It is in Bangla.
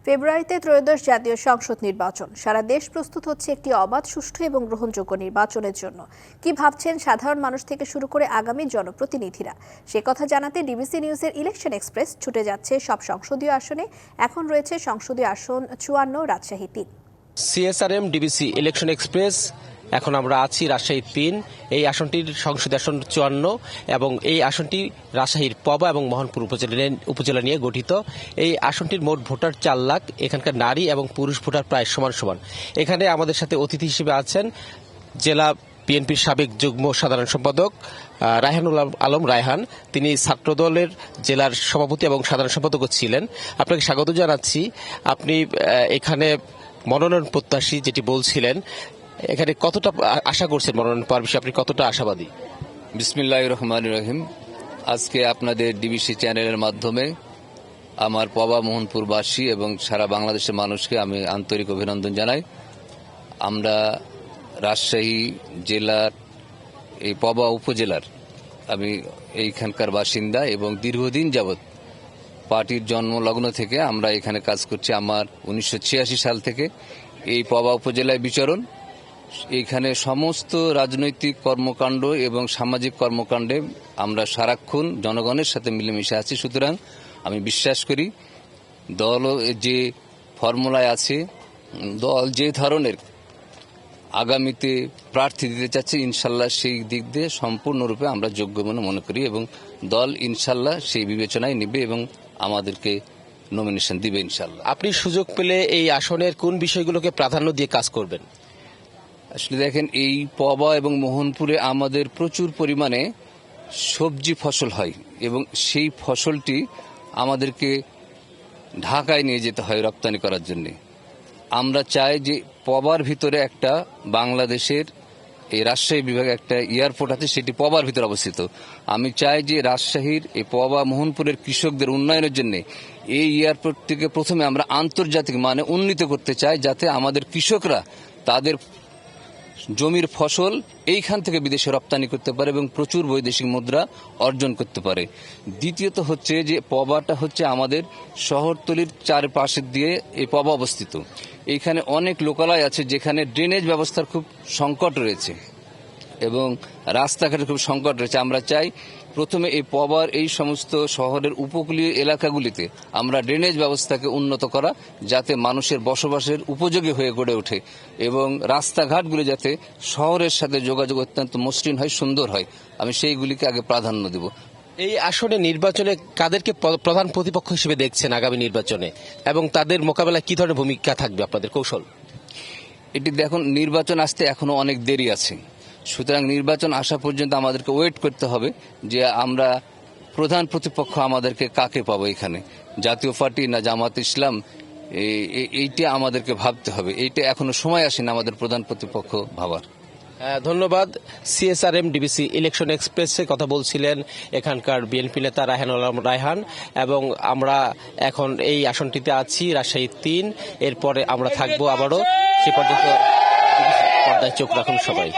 ফেব্রুয়ারিতে ত্রয়োদশ জাতীয় সংসদ নির্বাচন। সারা দেশ প্রস্তুত হচ্ছে একটি অবাধ, সুষ্ঠু এবং গ্রহণযোগ্য নির্বাচনের জন্য। কি ভাবছেন সাধারণ মানুষ থেকে শুরু করে আগামী জনপ্রতিনিধিরা? সে কথা জানাতে ডিবিসি নিউজের ইলেকশন এক্সপ্রেস ছুটে যাচ্ছে সব সংসদীয় আসনে। এখন রয়েছে সংসদীয় আসন 54, Rajshahi 3। CSRM DBC election express. এখন আমরা আছি রাজশাহী 3। এই আসনটির সংসদীয় আসন 54 এবং এই আসনটি রাজশাহীর পবা এবং মোহনপুর উপজেলা নিয়ে গঠিত। এই আসনটির মোট ভোটার 4 লাখ। এখানকার নারী এবং পুরুষ ভোটার প্রায় সমান সমান। এখানে আমাদের সাথে অতিথি হিসেবে আছেন জেলা বিএনপির সাবেক যুগ্ম সাধারণ সম্পাদক রায়হানুল আলম রায়হান। তিনি ছাত্রদলের জেলার সভাপতি এবং সাধারণ সম্পাদকও ছিলেন। আপনাকে স্বাগত জানাচ্ছি। আপনি এখানে মনোনয়ন প্রত্যাশী যেটি বলছিলেন, এখানে কতটা আশা করছেন মনোনয়ন পাওয়ার বিষয়ে? আপনি কতটা আশাবাদী? বিসমিল্লাহির রহমানির রহিম। আজকে আপনাদের ডিবিসি চ্যানেলের মাধ্যমে আমার পবা মোহনপুরবাসী এবং সারা বাংলাদেশের মানুষকে আমি আন্তরিক অভিনন্দন জানাই। আমরা রাজশাহী জেলার এই পবা উপজেলার আমি এইখানকার বাসিন্দা এবং দীর্ঘদিন যাবৎ পার্টির জন্মলগ্ন থেকে আমরা এখানে কাজ করছি। আমার 1986 সাল থেকে এই পবা উপজেলায় বিচরণ। এইখানে সমস্ত রাজনৈতিক কর্মকাণ্ড এবং সামাজিক কর্মকাণ্ডে আমরা সারাক্ষণ জনগণের সাথে মিলেমিশে আছি। সুতরাং আমি বিশ্বাস করি দল যে ফর্মুলায় আছে, দল যে ধরনের আগামীতে প্রার্থী দিতে চাচ্ছে, ইনশাল্লাহ সেই দিক দিয়ে সম্পূর্ণরূপে আমরা যোগ্য বলে মনে করি এবং দল ইনশাল্লাহ সেই বিবেচনায় নেবে এবং আমাদেরকে নমিনেশন দিবে ইনশাল্লাহ। আপনি সুযোগ পেলে এই আসনের কোন বিষয়গুলোকে প্রাধান্য দিয়ে কাজ করবেন? আসলে দেখেন, এই পবা এবং মোহনপুরে আমাদের প্রচুর পরিমাণে সবজি ফসল হয় এবং সেই ফসলটি আমাদেরকে ঢাকায় নিয়ে যেতে হয় রপ্তানি করার জন্য। আমরা চাই যে পবার ভিতরে একটা বাংলাদেশের এই রাজশাহী বিভাগে একটা এয়ারপোর্ট আছে, সেটি পবার ভিতরে অবস্থিত। আমি চাই যে রাজশাহীর এই পবা মোহনপুরের কৃষকদের উন্নয়নের জন্য এই এয়ারপোর্টটিকে প্রথমে আমরা আন্তর্জাতিক মানে উন্নীত করতে চাই, যাতে আমাদের কৃষকরা তাদের জমির ফসল এইখান থেকে বিদেশে রপ্তানি করতে পারে এবং প্রচুর বৈদেশিক মুদ্রা অর্জন করতে পারে। দ্বিতীয়ত হচ্ছে যে পবাটা হচ্ছে আমাদের শহরতলির চারপাশে দিয়ে এই পবা অবস্থিত। এইখানে অনেক লোকালয় আছে যেখানে ড্রেনেজ ব্যবস্থার খুব সংকট রয়েছে এবং রাস্তাঘাটের খুব সংকট রয়েছে। আমরা চাই প্রথমে এই পবার এই সমস্ত শহরের উপকূলীয় এলাকাগুলিতে আমরা ড্রেনেজ ব্যবস্থাকে উন্নত করা, যাতে মানুষের বসবাসের উপযোগী হয়ে গড়ে ওঠে এবং রাস্তাঘাটগুলি যাতে শহরের সাথে যোগাযোগ অত্যন্ত মসৃণ হয়, সুন্দর হয়। আমি সেইগুলিকে আগে প্রাধান্য দেব। এই আসনে নির্বাচনে কাদেরকে প্রধান প্রতিপক্ষ হিসেবে দেখছেন আগামী নির্বাচনে, এবং তাদের মোকাবেলায় কি ধরনের ভূমিকা থাকবে আপনাদের কৌশল? এটি দেখুন, নির্বাচন আসতে এখনো অনেক দেরি আছে। সুতরাং নির্বাচন আসা পর্যন্ত আমাদেরকে ওয়েট করতে হবে যে আমরা প্রধান প্রতিপক্ষ আমাদেরকে কাকে পাবো, এখানে জাতীয় পার্টি না জামাত ইসলাম, এইটা আমাদেরকে ভাবতে হবে। এইটা এখনো সময় আসেনি আমাদের প্রধান প্রতিপক্ষ ভাবার। ধন্যবাদ। সিএসআরএম ডিবিসি ইলেকশন এক্সপ্রেসে কথা বলছিলেন এখানকার বিএনপি নেতা রায়হানুল আলম রায়হান। এবং আমরা এখন এই আসনটিতে আছি রাজশাহী 3। এরপরে আমরা থাকবো আবারও। সে পর্যন্ত পর্দায় চোখ রাখুন সবাই।